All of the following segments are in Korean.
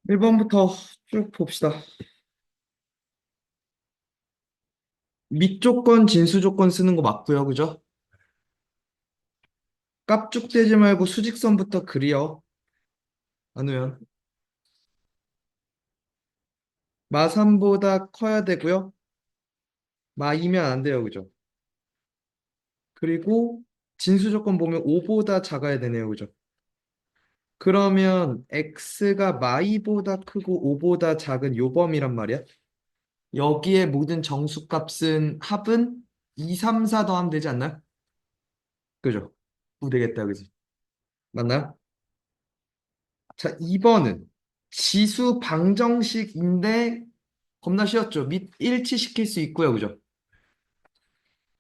1번부터 쭉 봅시다. 밑조건, 진수조건 쓰는 거 맞고요. 그죠? 깝죽대지 말고 수직선부터 그려. 안우현. 마3보다 커야 되고요. 마2면 안 돼요. 그죠? 그리고 진수조건 보면 5보다 작아야 되네요. 그죠? 그러면 x가 마2보다 크고 5보다 작은 요 범위란 말이야. 여기에 모든 정수값은 합은 2, 3, 4 더하면 되지 않나요? 그죠? 되겠다. 그지? 맞나요? 자, 2번은 지수 방정식인데 겁나 쉬웠죠. 밑 일치시킬 수 있고요. 그죠?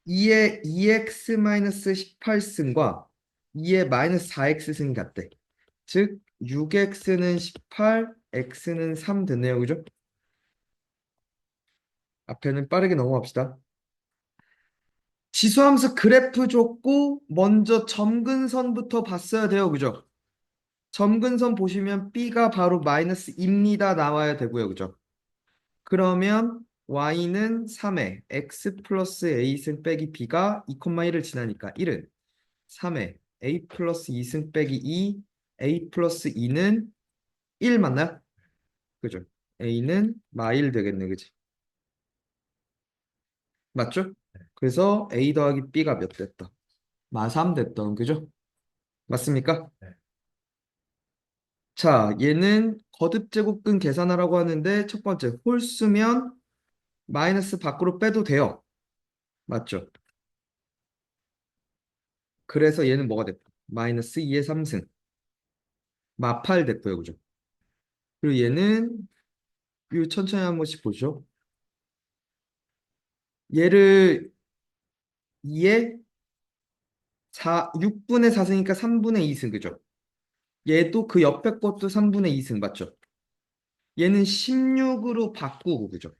2의 2x-18승과 2의 마이너스 4x승이 같대. 즉 6x는 18, x는 3 됐네요. 그죠? 앞에는 빠르게 넘어갑시다. 지수함수 그래프 줬고 먼저 점근선부터 봤어야 돼요. 그죠? 점근선 보시면 b가 바로 마이너스입니다. 나와야 되고요. 그죠? 그러면 y는 3에 x 플러스 a승 빼기 b가 2,1을 지나니까 1은 3에 a 플러스 2승 빼기 2, a 플러스 2는 1 맞나요? 그죠? a는 마1 되겠네. 그지? 맞죠? 그래서 a 더하기 b가 몇 됐다? 마3 됐던. 그죠? 맞습니까? 자, 얘는 거듭제곱근 계산하라고 하는데 첫 번째 홀수면 마이너스 밖으로 빼도 돼요. 맞죠? 그래서 얘는 뭐가 됐다? 마이너스 2의 3승. 마8 됐고요. 그죠? 그리고 얘는 요 천천히 한 번씩 보죠. 얘를 2에 6분의 4승이니까 3분의 2승. 그죠? 얘도 그 옆에 것도 3분의 2승. 맞죠? 얘는 16으로 바꾸고. 그죠?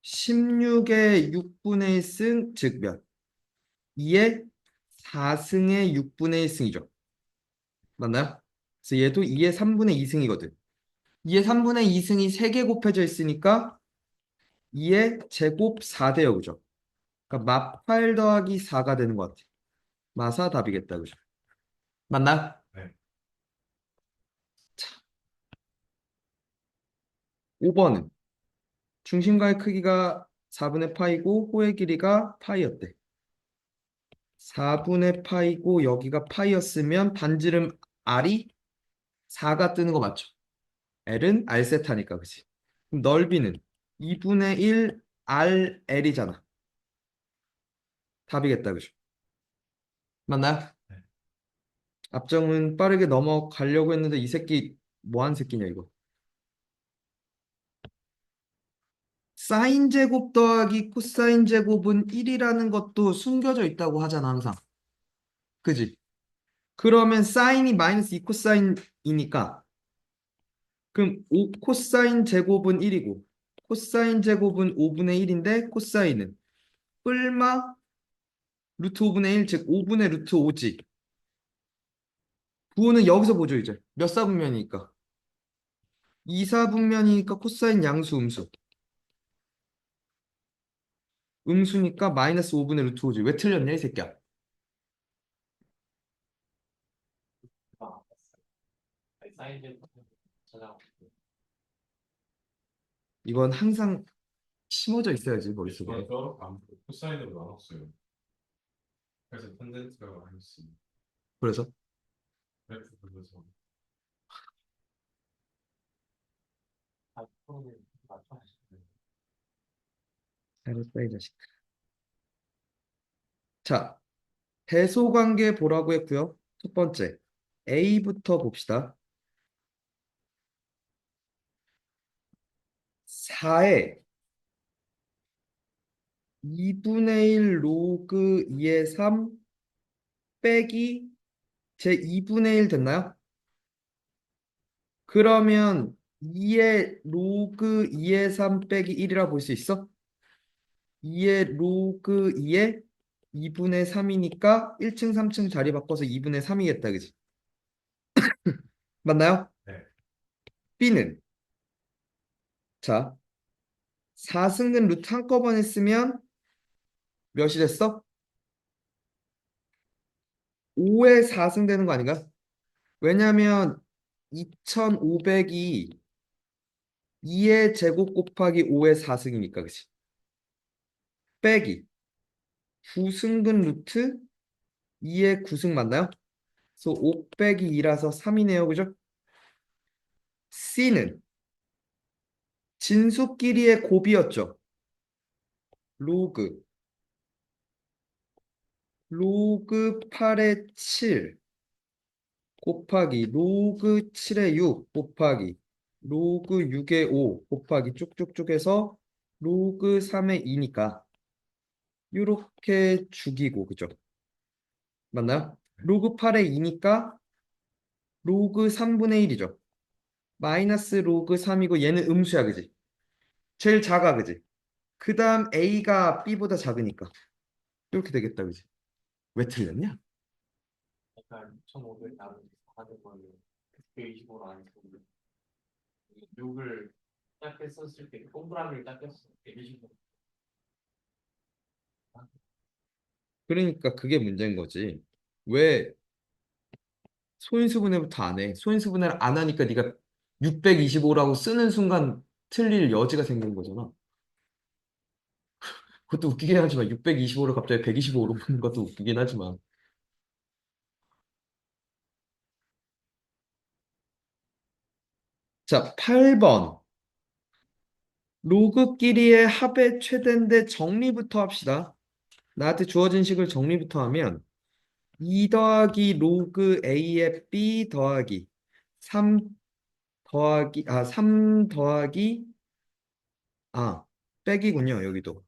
16의 6분의 1승 즉 몇? 2의 4승의 6분의 1승이죠. 맞나요? 그래서 얘도 2의 3분의 2승이거든. 2의 3분의 2승이 3개 곱해져 있으니까 2의 제곱 4대요. 그죠? 그러니까 마8 더하기 4가 되는 것 같아. 마사 답이겠다. 그죠? 맞나? 네. 자, 5번은 중심가의 크기가 4분의 파이고 호의 길이가 파이였대. 4분의 파이고 여기가 파이였으면 반지름 R이 4가 뜨는 거 맞죠? L은 R세타니까 그치? 그럼 넓이는 2분의 1 RL이잖아. 답이겠다. 그죠? 맞나요? 네. 앞정은 빠르게 넘어가려고 했는데 이 새끼 뭐 한 새끼냐 이거. 사인 제곱 더하기 코사인 제곱은 1이라는 것도 숨겨져 있다고 하잖아, 항상. 그지? 그러면 사인이 마이너스 2 코사인이니까 그럼 5 코사인 제곱은 1이고 코사인 제곱은 5분의 1인데 코사인은 뿔마 루트 5분의 1, 즉 5분의 루트 5지. 부호는 여기서 보죠, 이제. 몇 사분면이니까. 2사분면이니까 코사인 양수 음수. 음수니까 마이너스 5분의 루트 5지. 왜 틀렸냐, 이 새끼야? 이건 항상 심어져 있어야지, 머릿속에. 뼈로 안 코사인으로 나눴어요. 그래서 탄젠트가 마이너스 그래서 그래프 그려서 잘했다, 이 자식. 자, 대소관계 보라고 했고요. 첫 번째, A부터 봅시다. 4에 2분의 1 로그 2의 3 빼기 제 2분의 1 됐나요? 그러면 2의 로그 2의 3 빼기 1이라 볼 수 있어? 2의 로그 2의 2분의 3이니까 1층 3층 자리 바꿔서 2분의 3이겠다. 그지? 맞나요? 네. B는 자 4승근 루트 한꺼번에 쓰면 몇이 됐어? 5에 4승 되는 거 아닌가? 왜냐면 2500이 2의 제곱 곱하기 5의 4승이니까 그치? 빼기 9승근 루트 2의 9승 맞나요? 그래서 5 빼기 2라서 3이네요 그죠? C는 진수끼리의 곱이었죠. 로그 로그 8의 7 곱하기 로그 7의 6 곱하기 로그 6의 5 곱하기 쭉쭉쭉 해서 로그 3의 2니까 이렇게 죽이고 그죠? 맞나요? 로그 8의 2니까 로그 3분의 1이죠. 마이너스 로그 3이고 얘는 음수야 그지? 제일 작아 그지? 그 다음 A가 B보다 작으니까 이렇게 되겠다 그지? 왜 틀렸냐? 약간 1,500 나누기 4는 거는 125로 안 쓰고 6을 딱 했었을 때 동그라미를 딱 했을 때 125. 그러니까 그게 문제인 거지. 왜 소인수분해부터 안 해? 소인수분해를 안 하니까 네가 625라고 쓰는 순간 틀릴 여지가 생기는 거잖아. 그것도 웃기긴 하지만 625를 갑자기 125로 보는 것도 웃기긴 하지만. 자, 8번. 로그끼리의 합의 최대인데 정리부터 합시다. 나한테 주어진 식을 정리부터 하면 2 더하기 로그 A의 B 더하기 3 3 더하기 빼기군요, 여기도.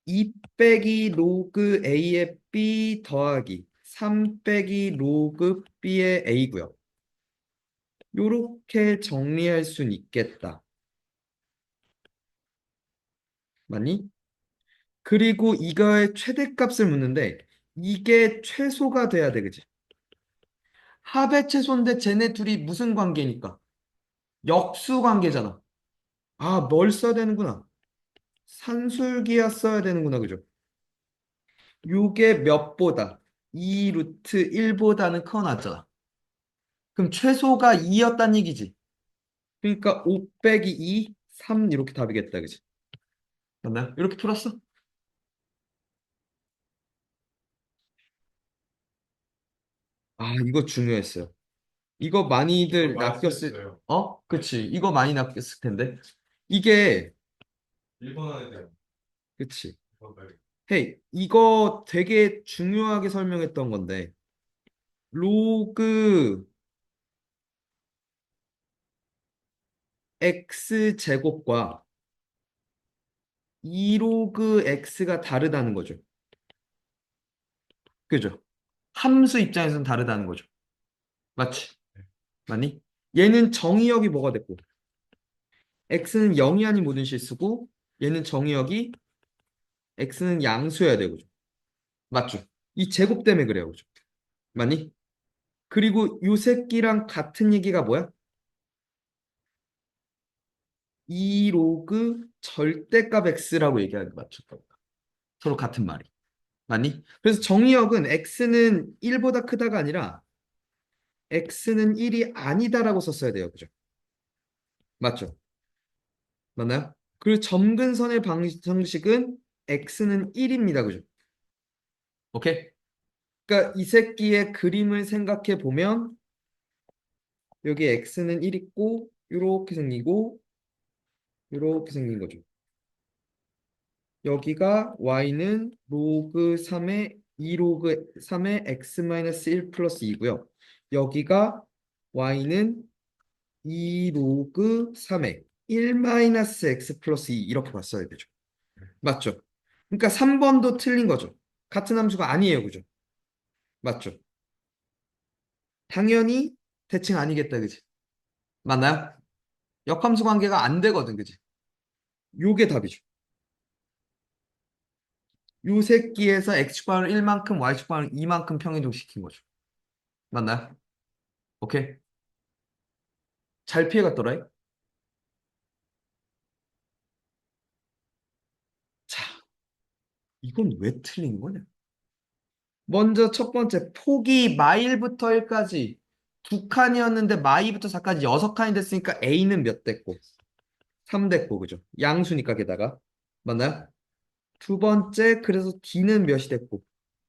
2 빼기 로그 A의 B 더하기 3 빼기 로그 B의 A고요. 요렇게 정리할 순 있겠다. 맞니? 그리고 이거의 최대값을 묻는데 이게 최소가 돼야 돼, 그지? 합의 최소인데 쟤네 둘이 무슨 관계니까? 역수 관계잖아. 뭘 써야 되는구나. 산술기하 써야 되는구나, 그죠? 요게 몇보다? 2 루트 1보다는 커 놨잖아. 그럼 최소가 2였단 얘기지. 그러니까 5 빼기 2, 3 이렇게 답이겠다, 그지? 맞나요? 이렇게 풀었어? 이거 중요했어요. 이거 많이들 많이 낚였을, 쓰였어요. 그치. 이거 많이 낚였을 텐데. 이게, 일본 안에 대한 그치. 것들. 헤이, 이거 되게 중요하게 설명했던 건데, 로그 x 제곱과 2로그 x가 다르다는 거죠. 그죠? 함수 입장에서는 다르다는 거죠. 맞지? 맞니? 얘는 정의역이 뭐가 됐고, x는 0이 아닌 모든 실수고, 얘는 정의역이 x는 양수여야 되고, 맞죠? 이 제곱 때문에 그래요, 그죠? 맞니? 그리고 요 새끼랑 같은 얘기가 뭐야? 2 로그 절대값 x라고 얘기하는 거 맞죠? 서로 같은 말이. 맞니? 그래서 정의역은 x는 1보다 크다가 아니라 x는 1이 아니다라고 썼어야 돼요. 그죠? 맞죠? 맞나요? 그리고 점근선의 방정식은 x는 1입니다. 그죠? 오케이? 그러니까 이 새끼의 그림을 생각해 보면 여기 x는 1 있고 이렇게 생기고 이렇게 생긴 거죠. 여기가 y는 로그 3의 2 로그 3의 x-1 플러스 2고요. 여기가 y는 2 로그 3의 1 마이너스 x 플러스 2 이렇게 봤어야 되죠. 맞죠? 그러니까 3번도 틀린 거죠. 같은 함수가 아니에요. 그죠? 맞죠? 당연히 대칭 아니겠다. 그지? 맞나요? 역함수 관계가 안 되거든. 그지? 요게 답이죠. 요 새끼에서 x축방을 1만큼 y축방을 2만큼 평이동시킨 거죠. 맞나요? 오케이? 잘 피해갔더라. 자, 이건 왜 틀린 거냐? 먼저 첫 번째, 폭이 마일부터 1까지 두 칸이었는데 마이부터 4까지 6칸이 됐으니까 A는 몇 됐고? 3 됐고, 그죠? 양수니까 게다가. 맞나요? 두 번째, 그래서 D는 몇이 됐고?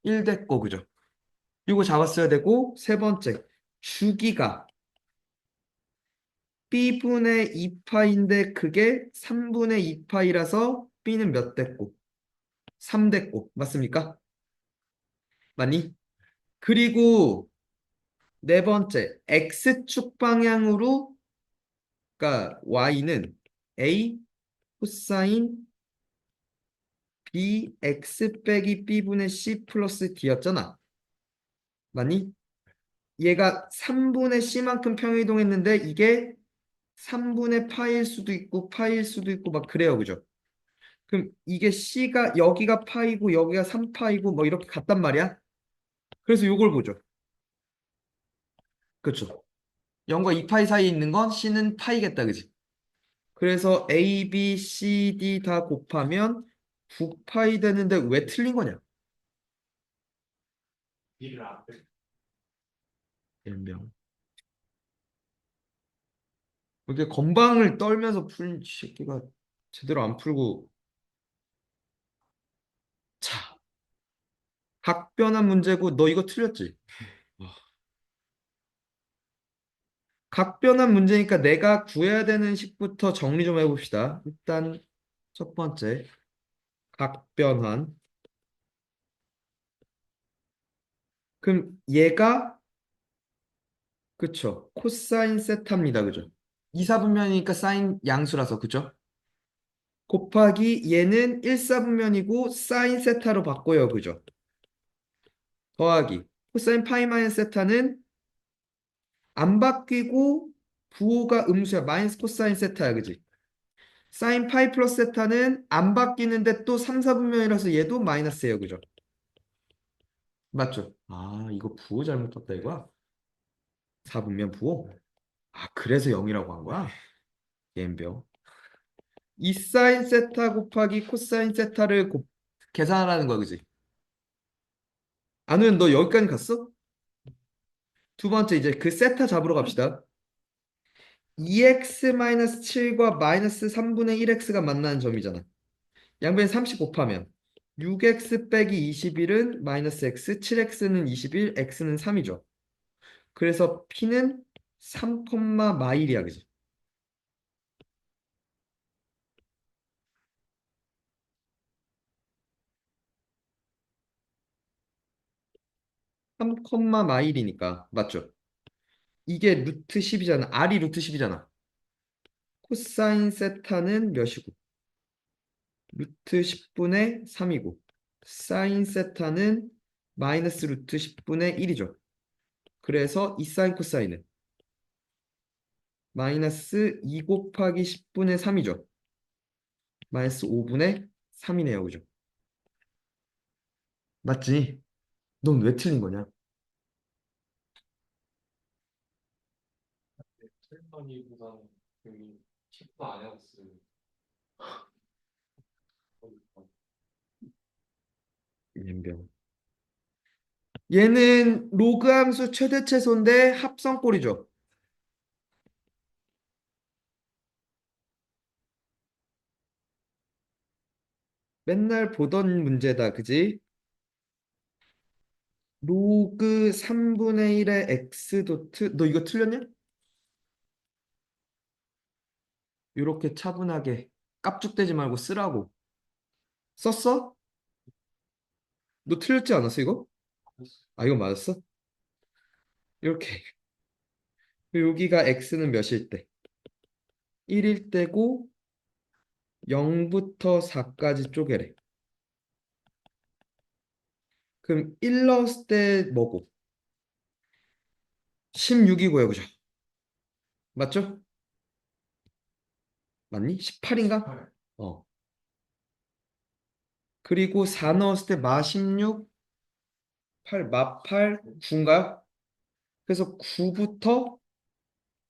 1 됐고, 그죠? 이거 잡았어야 되고, 세 번째, 주기가 B분의 2파인데 그게 3분의 2파이라서 B는 몇 됐고? 3 됐고. 맞습니까? 맞니? 그리고 네 번째, X축 방향으로, 그러니까 Y는 A 코사인 BX 빼기 B분의 C 플러스 D였잖아. 맞니? 얘가 3분의 C만큼 평행이동했는데 이게 3분의 파일 수도 있고 파일 수도 있고 막 그래요. 그죠? 그럼 이게 C가 여기가 파이고 여기가 3파이고 뭐 이렇게 같단 말이야. 그래서 요걸 보죠. 그렇죠? 0과 2파이 사이에 있는 건 C는 파이겠다. 그지? 그래서 A, B, C, D 다 곱하면 9파이 되는데 왜 틀린 거냐? B를 앞에 연명. 이렇게 건방을 떨면서 풀 새끼가 제대로 안 풀고. 자, 각변한 문제고 너 이거 틀렸지? 각변한 문제니까 내가 구해야 되는 식부터 정리 좀 해봅시다. 일단 첫 번째, 각변한. 그럼 얘가 그쵸? 코사인 세타입니다. 그죠? 이사분면이니까 사인 양수라서 그죠? 곱하기 얘는 1사분면이고 사인 세타로 바꿔요. 그죠? 더하기 코사인 파이 마이너스 세타는 안 바뀌고 부호가 음수야. 마이너스 코사인 세타야. 그지? 사인 파이 플러스 세타는 안 바뀌는데 또 3, 4분면이라서 얘도 마이너스예요. 그죠? 맞죠? 아, 이거 부호 잘못 봤다 이거야? 4분면 부호? 아, 그래서 0이라고 한 거야? 옌병. 이 사인 세타 곱하기 코사인 세타를 계산하라는 거야. 그지? 아는 너 여기까지 갔어? 두 번째 이제 그 세타 잡으러 갑시다. 2x-7과 마이너스 3분의 1x가 만나는 점이잖아. 양변에 30 곱하면 6x 빼기 21은 마이너스 x, 7x는 21, x는 3이죠. 그래서 p는 3, 마일이야. 그지? 3, 마일이니까 맞죠? 이게 루트 10이잖아. r이 루트 10이잖아. 코사인 세타는 몇이고? 루트 10분의 3이고 사인 세타는 마이너스 루트 10분의 1이죠. 그래서 이 사인 코사인은 마이너스 2 곱하기 10분의 3이죠. 마이너스 5분의 3이네요. 그죠? 맞지? 넌 왜 틀린 거냐? 틀번이보다는 그 10도 안 해봤어요. 연병. 얘는 로그 함수 최대 최소인데 합성꼴이죠. 맨날 보던 문제다. 그지? 로그 3분의 1의 x 도트. 너 이거 틀렸냐? 이렇게 차분하게 깝죽대지 말고 쓰라고. 썼어? 너 틀렸지 않았어, 이거? 아, 이거 맞았어? 이렇게. 여기가 x는 몇일 때? 1일 때고 0부터 4까지 쪼개래. 그럼 1 넣었을 때 뭐고? 16이고요, 그죠? 맞죠? 맞니? 18인가? 어. 그리고 4 넣었을 때 마 16, 8, 마 8, 9인가요? 그래서 9부터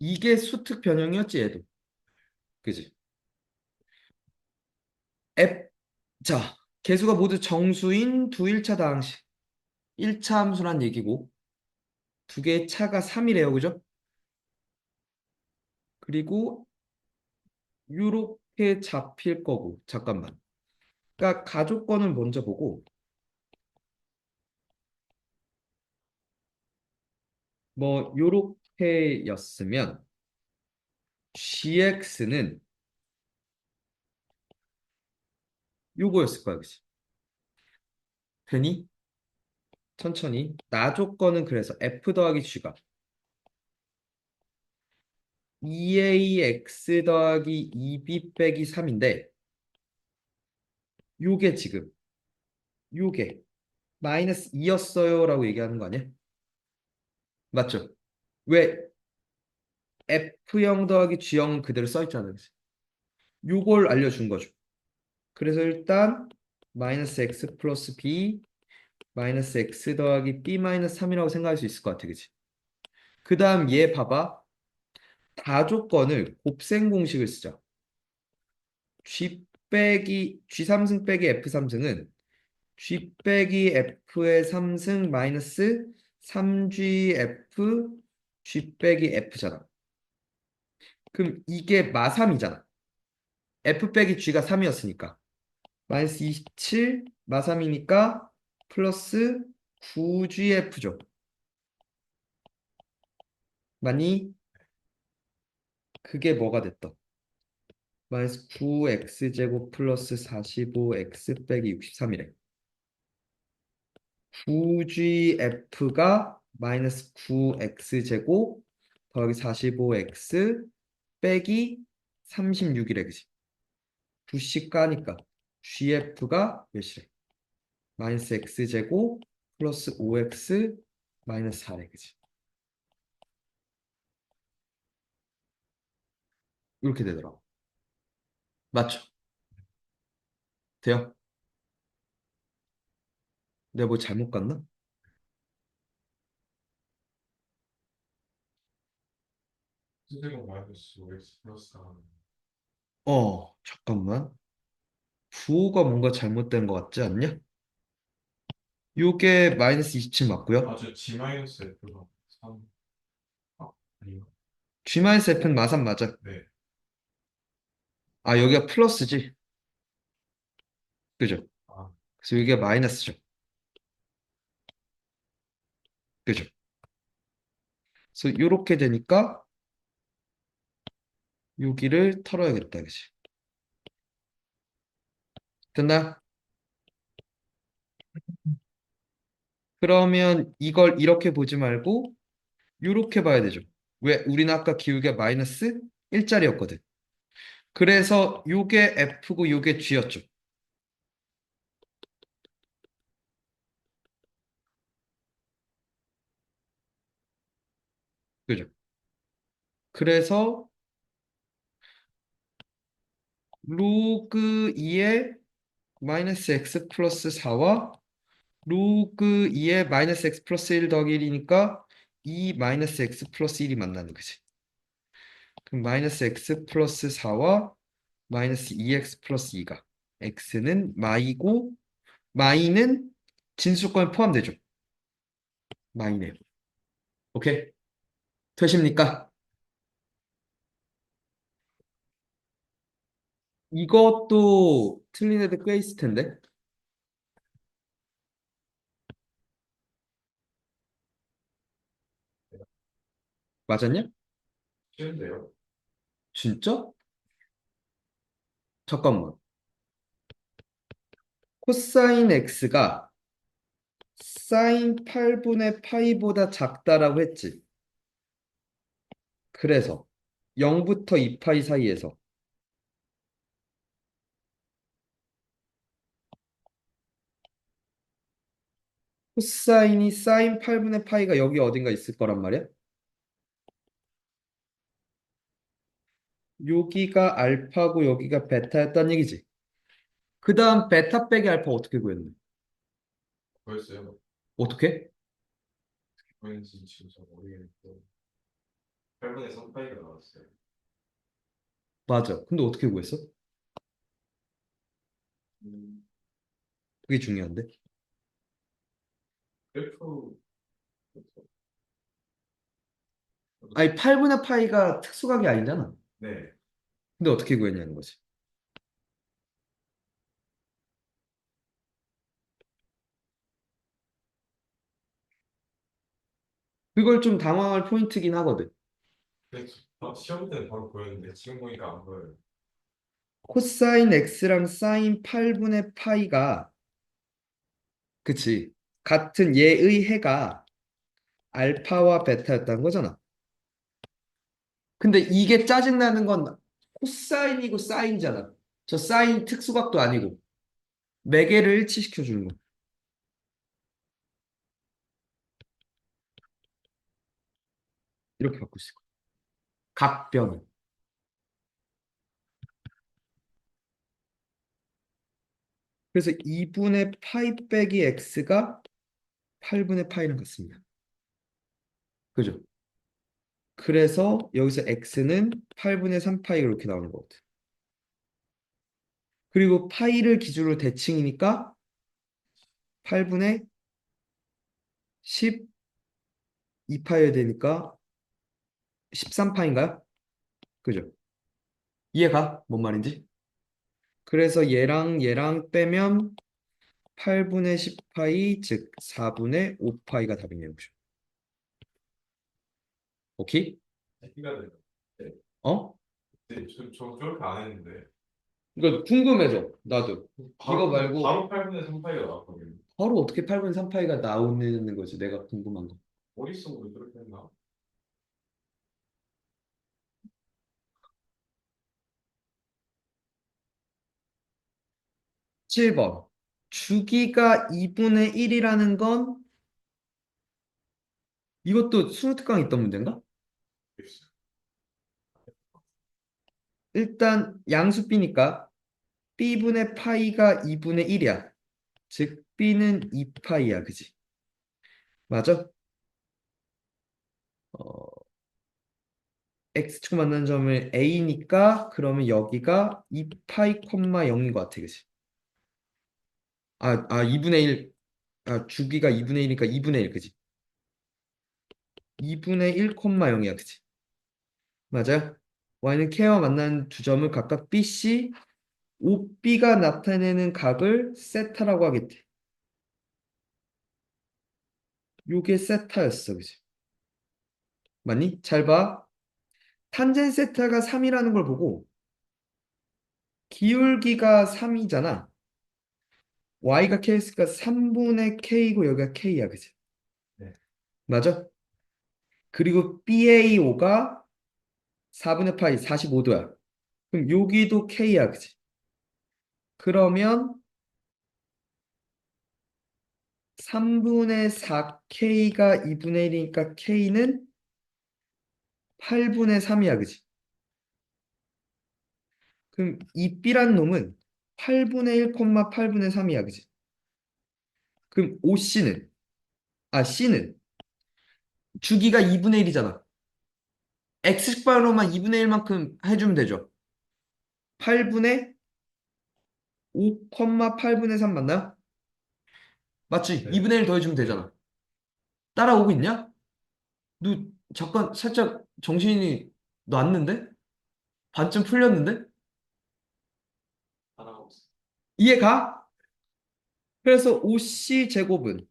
이게 수특 변형이었지, 얘도. 그지? F, 자, 개수가 모두 정수인 두 1차 다항식. 1차 함수란 얘기고, 두 개의 차가 3이래요, 그죠? 그리고 요렇게 잡힐 거고, 잠깐만. 그러니까 가족권을 먼저 보고, 뭐, 요렇게였으면, gx는 요거였을 거야, 그치? 되니? 천천히. 나 조건은 그래서 f 더하기 g가 2ax 더하기 2b 빼기 3인데, 요게 지금, 요게 마이너스 2였어요 라고 얘기하는 거 아니야? 맞죠? 왜 F0 더하기 G0 그대로 써있잖아요. 요걸 알려준 거죠. 그래서 일단 마이너스 X 플러스 B 마이너스 X 더하기 B 마이너스 3이라고 생각할 수 있을 것 같아. 그치? 그 다음 얘 봐봐. 다조건을 곱셈 공식을 쓰자. G 빼기 G3승 빼기 F3승은 G 빼기 F의 3승 마이너스 3GF G 빼기 F잖아. 그럼 이게 마3이잖아. F 빼기 G가 3이었으니까. 마이너스 27 마3이니까 플러스 9GF죠. 많이 그게 뭐가 됐더? 마이너스 9X제곱 플러스 45X 빼기 63이래. 9GF가 마이너스 9X제곱 더하기 45X 빼기 36이래. 그지? 9씩 까니까 GF가 몇이래? 마이너스 X제곱 플러스 5X 마이너스 4래. 그지? 이렇게 되더라고. 맞죠? 돼요? 내가 뭐 잘못 갔나? 선생님 마이너스 OX 플러스 4. 잠깐만. 부호가 뭔가 잘못된 것 같지 않냐? 요게 마이너스 27 맞고요. 저 G 마이너스 F가 3. 아닌가? G-F는 마삼 맞아. 네. 아, 여기가 플러스지. 그죠? 아, 그래서 여기가 마이너스죠. 그죠? 그래서 요렇게 되니까 여기를 털어야겠다. 그지? 됐나? 그러면 이걸 이렇게 보지 말고 요렇게 봐야 되죠. 왜? 우리는 아까 기울기가 마이너스 1짜리였거든. 그래서 요게 F고 요게 G였죠. 그죠? 그래서 로그 2의 마이너스 x 플러스 4와 로그 2의 마이너스 x 플러스 1 더하기 1이니까 2 마이너스 x 플러스 1이 만나는 거지. 그럼 마이너스 x 플러스 4와 마이너스 2x 플러스 2가 x는 마이고 마이는 진수조건에 포함되죠. 마이네요. 오케이? 되십니까? 이것도 틀린 애들 꽤 있을 텐데. 맞았냐? 쉬운데요? 진짜? 잠깐만. 코사인 x가 사인 8분의 파이보다 작다라고 했지. 그래서 0부터 2파이 사이에서 코사인이 사인 8분의 파이가 여기 어딘가 있을 거란 말이야. 여기가 알파고 여기가 베타였다는 얘기지. 그 다음 베타 빼기 알파 어떻게 구했는데? 보였어요? 어떻게? 보였는지 지금 잘 모르겠고. 8분의 3 파이가 나왔어요. 맞아. 근데 어떻게 구했어? 음, 그게 중요한데. 셀프 아니, 8분의 파이가 특수각이 아니잖아. 네. 근데 어떻게 구했냐는 거지. 그걸 좀 당황할 포인트긴 하거든. 근데 시험 때는 바로 보였는데 지금 보니까 안 보여요. 코사인 x랑 사인 8분의 파이가, 그치. 같은 얘의 해가 알파와 베타였다는 거잖아. 근데 이게 짜증나는 건 코사인이고 사인이잖아. 저 사인 특수각도 아니고 매개를 일치시켜 주는 거. 이렇게 바꿀 수 있고. 각변. 그래서 2분의 파이 빼기 x가 8분의 파이랑 같습니다. 그죠? 그래서 여기서 x는 8분의 3파이 이렇게 나오는 거거든. 그리고 파이를 기준으로 대칭이니까 8분의 12파이 되니까 13파인가요? 그죠? 이해가? 뭔 말인지? 그래서 얘랑 빼면 8분의 10파이, 즉 4분의 5파이가 답이네요. 그죠? 오케이? T가 돼요. 네. 어? 네, 저 저렇게 안 했는데 이거 궁금해져. 나도. 이거 말고 바로 8분의 3 파이가 나왔거든요. 바로 어떻게 8분의 3파이가 나오는 거지? 내가 궁금한 거. 머릿속으로 저렇게 했나? 7번. 주기가 2분의 1이라는 건 이것도 수능 특강에 있던 문제인가? 모르겠어요. 일단 양수 b니까 b분의 파이가 2분의 1이야. 즉 b는 2파이야. 그지? 맞아? 어, x축 만나는 점을 a니까 그러면 여기가 2파이, 0인 것 같아. 그지? 2분의 1. 주기가 2분의 1이니까 2분의 1. 그지? 2분의 1, 0이야. 그지? 맞아요? y는 k와 만나는 두 점을 각각 bc, OB가 나타내는 각을 세타라고 하겠대. 요게 세타였어. 그지? 맞니? 잘 봐. 탄젠 세타가 3이라는 걸 보고 기울기가 3이잖아. y가 k였으니까 3분의 k고 여기가 k야. 그지? 네. 맞아? 그리고 BAO가 4분의 파이 45도야. 그럼 여기도 k야. 그지? 그러면 3분의 4k가 2분의 1이니까 k는 8분의 3이야. 그지? 그럼 이 B란 놈은 8분의 1, 8분의 3이야. 그지? 그럼 OC는, C는 주기가 2분의 1이잖아. X축발로만 2분의 1만큼 해주면 되죠. 8분의 5, 8분의 3 맞나요? 맞지? 네. 2분의 1 더해주면 되잖아. 따라오고 있냐? 너 잠깐 살짝 정신이 놨는데? 반쯤 풀렸는데? 하나가 없어. 이해가? 그래서 OC 제곱은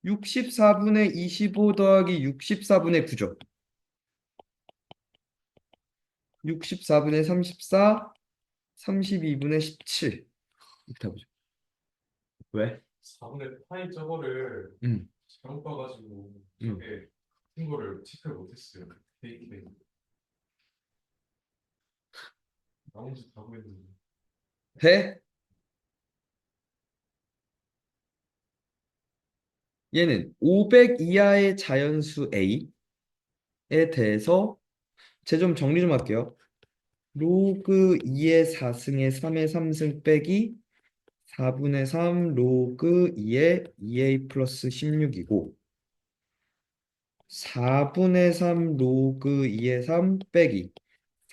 64분의 25 더하기 64분의 9죠. 64분의 34, 32분의 17. 이렇게 해보죠. 왜? 4분의 파이 저거를 음, 잘못 봐가지고 음. 저게 같은 거를 체크를 못했어요. 데이트 나머지 다 보였는데. 돼? 얘는 500 이하의 자연수 A에 대해서 제 좀 정리 좀 할게요. 로그 2의 4승의 3의 3승 빼기 4분의 3 로그 2의 2A 플러스 16이고 4분의 3 로그 2의 3 빼기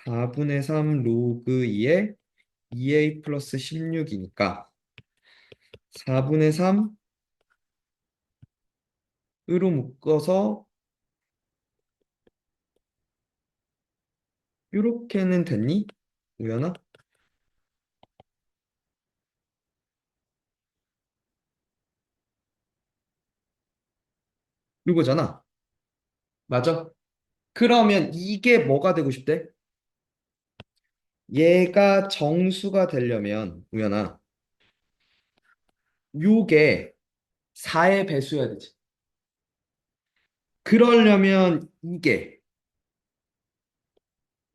4분의 3 로그 2의 2a 플러스 16이니까 4분의 3으로 묶어서 이렇게는 됐니? 우연아? 이거잖아. 맞아? 그러면 이게 뭐가 되고 싶대? 얘가 정수가 되려면 우연아 요게 4의 배수여야 되지. 그러려면 이게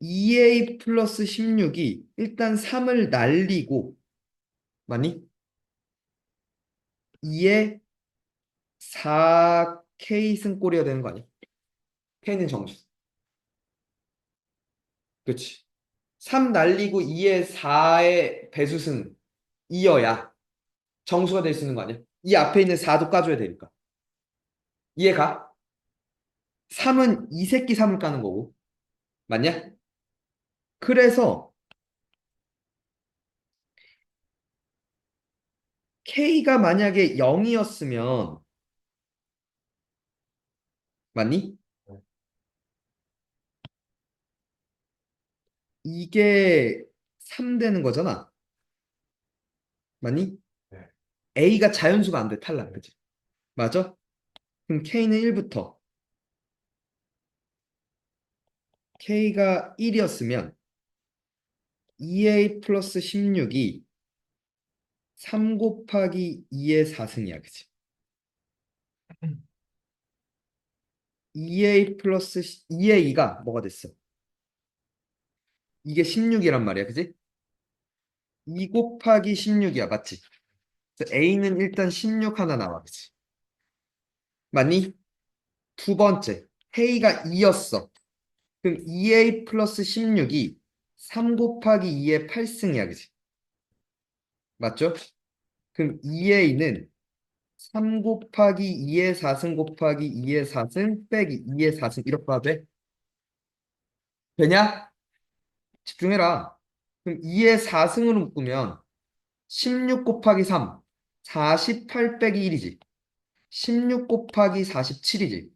2a 플러스 16이 일단 3을 날리고 맞니? 2에 4k 승꼴이어야 되는 거 아니야? k는 정수. 그치? 3 날리고 2에 4의 배수승 2여야 정수가 될 수 있는 거 아니야? 이 앞에 있는 4도 까줘야 되니까. 이해가? 3은 이 새끼 3을 까는 거고. 맞냐? 그래서 k가 만약에 0이었으면 맞니? 이게 3 되는 거잖아. 맞니? 네. a가 자연수가 안 돼. 탈락. 그치? 맞아? 그럼 k는 1부터 k가 1이었으면 2a 플러스 16이 3 곱하기 2의 4승이야. 그치? 2a 플러스 2의 2가 뭐가 됐어? 이게 16이란 말이야. 그치? 2 곱하기 16이야. 맞지? 그래서 a는 일단 16 하나 나와. 그치? 맞니? 두 번째, k가 2였어. 그럼 2a 플러스 16이 3 곱하기 2의 8승이야. 그치? 맞죠? 그럼 2a는 3 곱하기 2의 4승 곱하기 2의 4승 빼기 2의 4승 이렇게 봐도 돼? 되냐? 집중해라. 그럼 2의 4승으로 묶으면 16 곱하기 3, 48 빼기 1이지. 16 곱하기 47이지.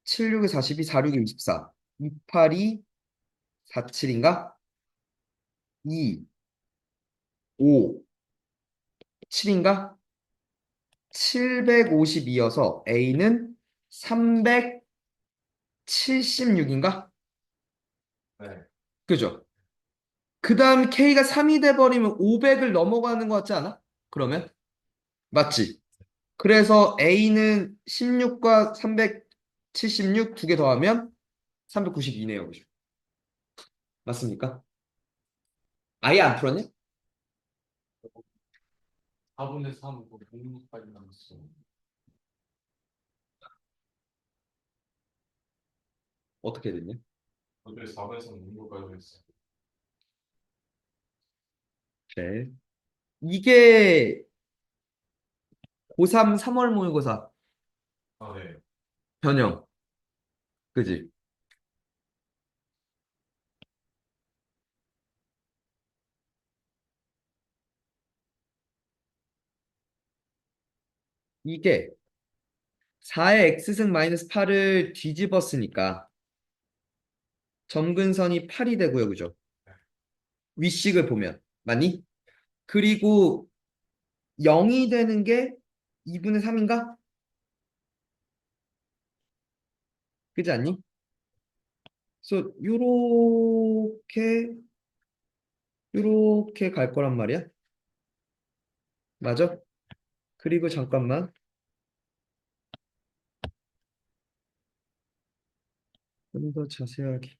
76에 42, 46에 24. 282, 47인가? 2, 5, 7인가? 752여서 A는 376인가? 네. 그죠? 그 다음 K가 3이 돼버리면 500을 넘어가는 것 같지 않아? 그러면? 맞지? 그래서 A는 16과 376 두 개 더하면 392네요. 그죠? 맞습니까? 아예 안 풀었냐? 4분의 3, 6까지 남았어. 어떻게 됐냐? 저도 4에서 6까지 했어요. 네. 이게 고3 3월 모의고사 아, 네. 변형. 그지? 이게 4의 x승 마이너스 8을 뒤집었으니까 점근선이 8이 되고요. 그죠? 윗식을 보면. 맞니? 그리고 0이 되는 게 2분의 3인가? 그지 않니? 그래서 요렇게 갈 거란 말이야. 맞아? 그리고 잠깐만. 좀 더 자세하게.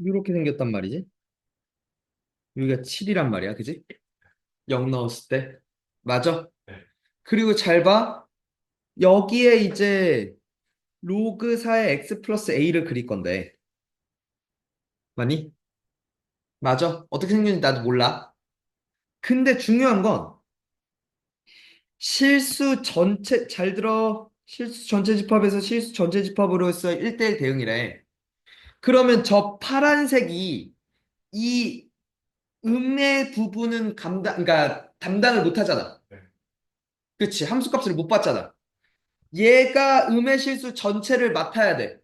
이렇게 생겼단 말이지. 여기가 7이란 말이야, 그지? 0 넣었을 때. 맞아? 네. 그리고 잘 봐. 여기에 이제 로그 4의 x 플러스 a를 그릴 건데. 맞니? 맞아. 어떻게 생겼는지 나도 몰라. 근데 중요한 건 실수 전체, 잘 들어. 실수 전체 집합에서 실수 전체 집합으로서 1대1 대응이래. 그러면 저 파란색이 이 음의 부분은 그러니까 담당을 못 하잖아. 네. 그치? 함수값을 못 받잖아. 얘가 음의 실수 전체를 맡아야 돼.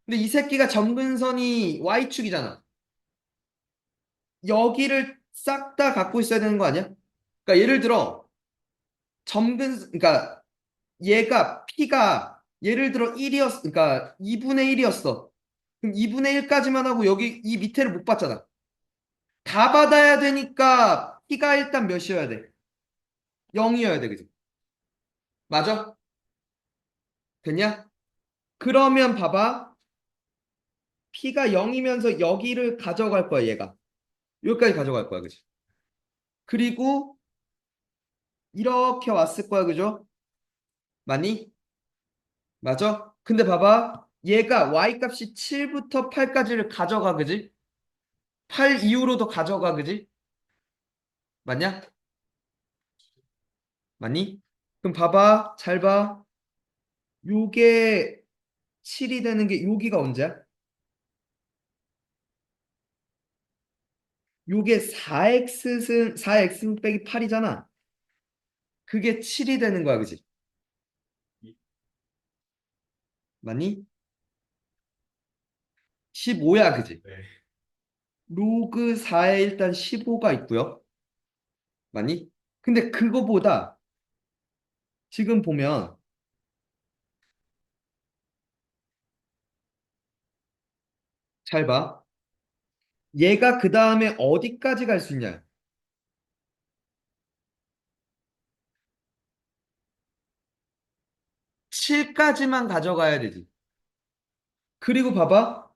근데 이 새끼가 점근선이 Y축이잖아. 여기를 싹 다 갖고 있어야 되는 거 아니야? 그러니까 예를 들어 그러니까 얘가 P가 예를 들어 1이었, 그러니까 2분의 1이었어. 그럼 2분의 1까지만 하고 여기 이 밑에를 못 받잖아. 다 받아야 되니까 P가 일단 몇이어야 돼? 0이어야 돼, 그지? 맞아? 됐냐? 그러면 봐봐. P가 0이면서 여기를 가져갈 거야, 얘가. 여기까지 가져갈 거야, 그지? 그리고 이렇게 왔을 거야, 그죠? 맞니? 맞아? 근데 봐봐. 얘가 y값이 7부터 8까지를 가져가, 그지? 8 이후로도 가져가, 그지? 맞냐? 맞니? 그럼 봐봐. 잘 봐. 요게 7이 되는 게 여기가 언제야? 요게 4x 빼기 8이잖아. 그게 7이 되는 거야, 그지? 맞니? 15야, 그지? 네. 로그 4에 일단 15가 있고요. 맞니? 근데 그거보다 지금 보면 잘 봐. 얘가 그 다음에 어디까지 갈 수 있냐? 7까지만 가져가야 되지. 그리고 봐봐.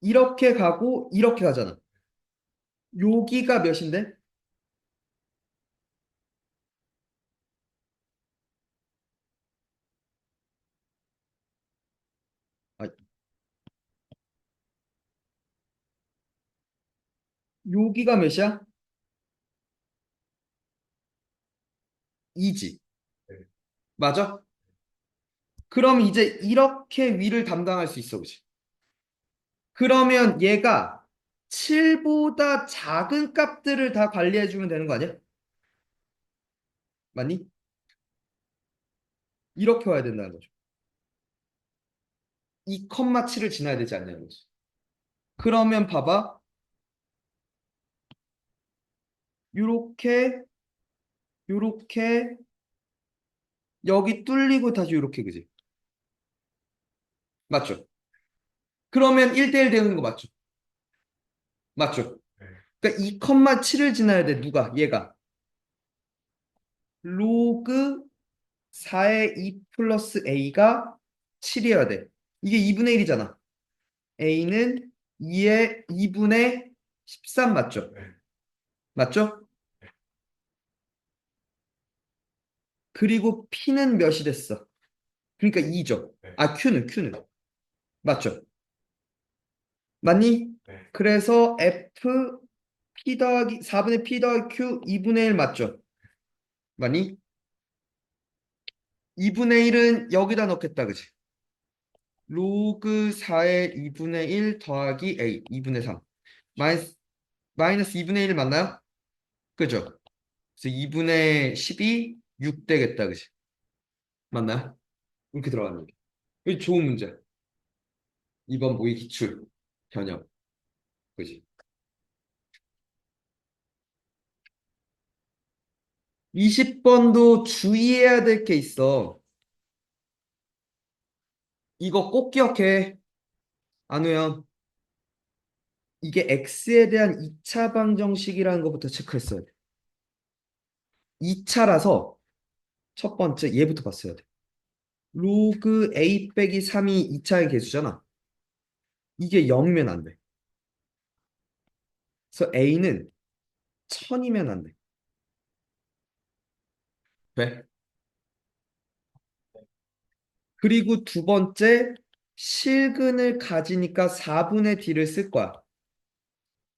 이렇게 가고 이렇게 가잖아. 여기가 몇인데? 아, 여기가 몇이야? 2지. 네. 맞아? 그럼 이제 이렇게 위를 담당할 수 있어, 그치? 그러면 얘가 7보다 작은 값들을 다 관리해주면 되는 거 아니야? 맞니? 이렇게 와야 된다는 거죠. 2,7을 지나야 되지 않냐는 거지. 그러면 봐봐. 요렇게, 요렇게, 여기 뚫리고 다시 요렇게, 그지? 맞죠? 그러면 1대1 되는 거 맞죠? 맞죠? 네. 그러니까 2,7을 지나야 돼, 누가? 얘가. 로그 4의 2 플러스 a가 7이어야 돼. 이게 2분의 1이잖아. a는 2의 2분의 13 맞죠? 네. 맞죠? 그리고 p는 몇이 됐어? 그러니까 2죠. 네. 아, q는. 맞죠? 맞니? 네. 그래서 f p 더하기 4분의 p 더하기 q 2분의 1 맞죠? 맞니? 2분의 1은 여기다 넣겠다, 그지? 로그 4의 2분의 1 더하기 a 2분의 3 마이너스 2분의 1 맞나요? 그죠? 그래서 2분의 12 6 되겠다, 그지? 맞나요? 이렇게 들어가는 게. 이거 좋은 문제. 이번 모의 기출 변형, 그지? 20번도 주의해야 될 게 있어. 이거 꼭 기억해. 안우현. 이게 x에 대한 2차 방정식이라는 것부터 체크했어야 돼. 2차라서 첫 번째 얘부터 봤어야 돼. 로그 a 빼기 3이 2차의 개수잖아. 이게 0이면 안 돼. 그래서 A는 1000이면 안 돼. 돼? 그리고 두 번째, 실근을 가지니까 4분의 D를 쓸 거야.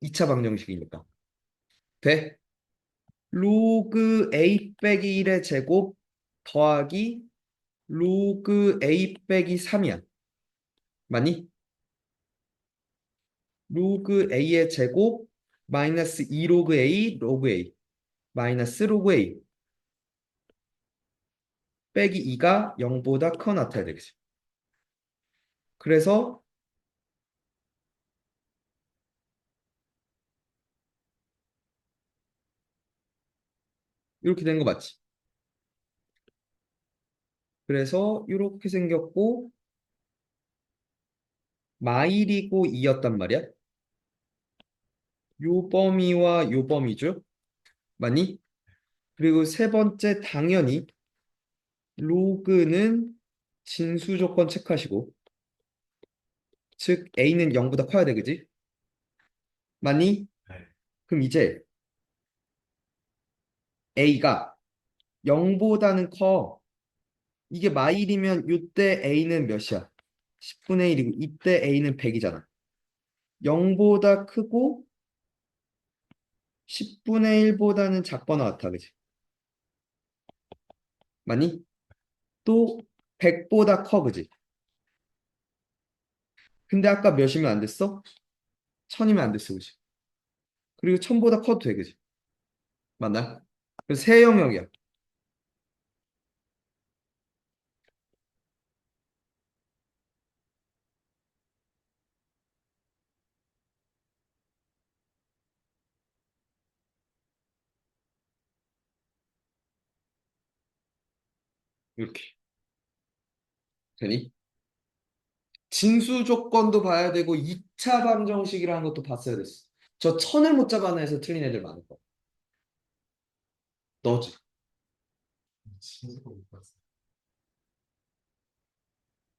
2차 방정식이니까. 돼? 로그 A 빼기 1의 제곱 더하기 로그 A 빼기 3이야. 맞니? 로그 A의 제곱 마이너스 2 로그 A 로그 A 마이너스 로그 A 빼기 2가 0보다 커 나타나야 되겠지. 그래서 이렇게 된 거 맞지? 그래서 이렇게 생겼고 마일이고 2였단 말이야. 요 범위와 요 범위죠. 맞니? 그리고 세 번째 당연히 로그는 진수 조건 체크하시고 즉 A는 0보다 커야 돼, 그지? 맞니? 네. 그럼 이제 A가 0보다는 커. 이게 마일이면 이때 A는 몇이야? 10분의 1이고 이때 A는 100이잖아. 0보다 크고 10분의 1보다는 작거나 같아, 그지? 맞니? 또 100보다 커, 그지? 근데 아까 몇이면 안 됐어? 1000이면 안 됐어, 그지? 그리고 1000보다 커도 돼, 그지? 맞나? 그래서 세 영역이야. 이렇게. 되니? 진수 조건도 봐야 되고 2차 방정식이라는 것도 봤어야 됐어. 저 천을 못 잡아내 해서 틀린 애들 많을 거야. 너지. 진짜 못 봤어요.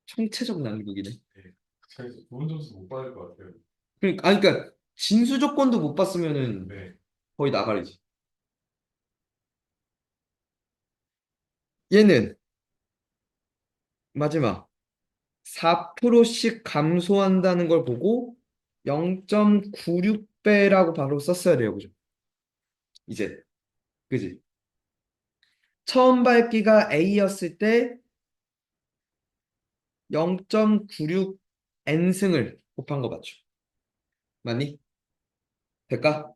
총체적 난국이네. 네. 제가 좋은 점수 못 받을 것 같아요. 그러니까 진수 조건도 못 봤으면은 네. 거의 나가리지. 얘는 마지막 4%씩 감소한다는 걸 보고 0.96배라고 바로 썼어야 돼요. 그죠? 이제. 그지? 처음 밝기가 A였을 때 0.96 N승을 곱한 거 맞죠? 맞니? 될까?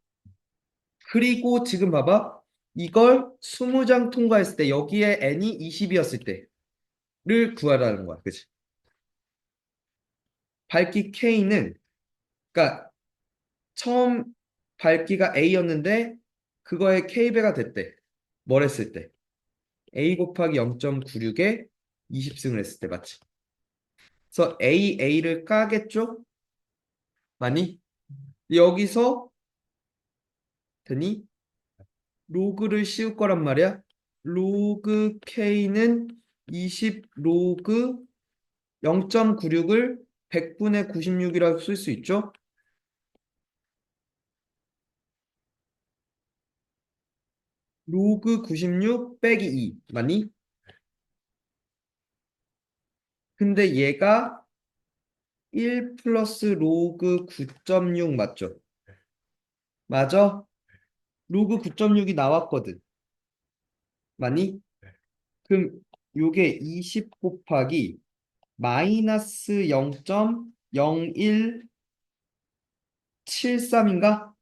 그리고 지금 봐봐. 이걸 20장 통과했을 때 여기에 N이 20이었을 때를 구하라는 거야. 그치? 밝기 K는 그러니까 처음 밝기가 A였는데 그거에 K배가 됐대. 뭘 했을 때? A 곱하기 0.96에 20승을 했을 때 맞지? 그래서 A를 까겠죠? 맞니? 여기서 되니? 로그를 씌울 거란 말이야. 로그 K는 20 로그 0.96을 100분의 96이라고 쓸 수 있죠? 로그 96 빼기 2 맞니? 근데 얘가 1 플러스 로그 9.6 맞죠? 맞아? 로그 9.6이 나왔거든. 맞니? 네. 그럼 요게 20 곱하기 마이너스 0.0173인가?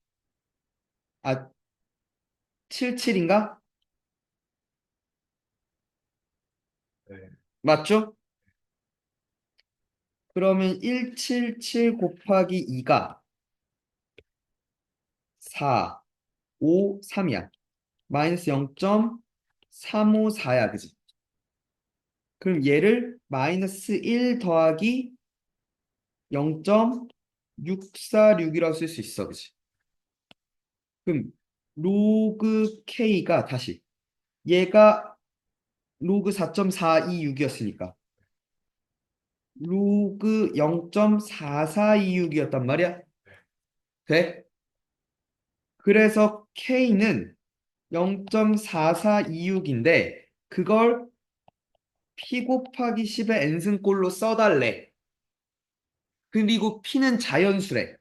아, 77인가? 네. 맞죠? 그러면 177 곱하기 2가 4, 5, 3이야. 마이너스 0.354야, 그지? 그럼 얘를 마이너스 1 더하기 0.646이라고 쓸 수 있어, 그지? 그럼 로그 K가 다시 얘가 로그 4.426이었으니까 로그 0.4426이었단 말이야. 돼? 그래서 K는 0.4426인데 그걸 P 곱하기 10의 n승꼴로 써달래. 그리고 P는 자연수래.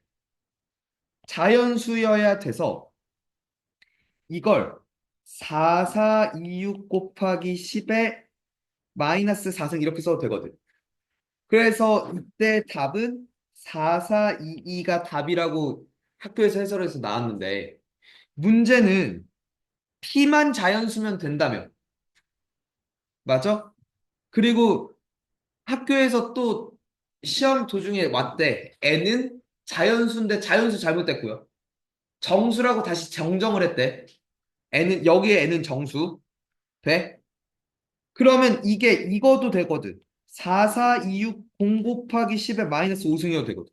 자연수여야 돼서 이걸 4426 곱하기 10의 마이너스 4승 이렇게 써도 되거든. 그래서 이때 답은 4422가 답이라고 학교에서 해설해서 나왔는데 문제는 P만 자연수면 된다며. 맞아? 그리고 학교에서 또 시험 도중에 왔대. N은 자연수인데 자연수 잘못됐고요. 정수라고 다시 정정을 했대. 여기에 N은 정수. 돼? 그러면 이게 이거도 되거든. 4426 0 곱하기 10의 마이너스 5승이어도 되거든.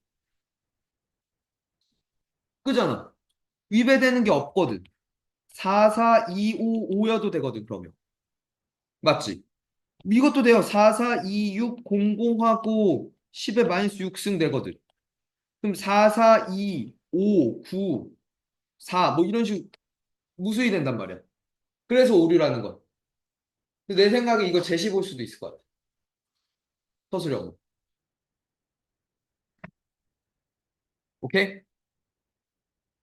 그잖아. 위배되는 게 없거든. 44255여도 되거든, 그러면. 맞지? 이것도 돼요. 44260 0하고 10의 마이너스 6승 되거든. 그럼 44255 9 4 뭐 이런 식으로 무수히 된단 말이야. 그래서 오류라는 거야. 근데 내 생각에 이거 제시 볼 수도 있을 것 같아. 서술형. 오케이?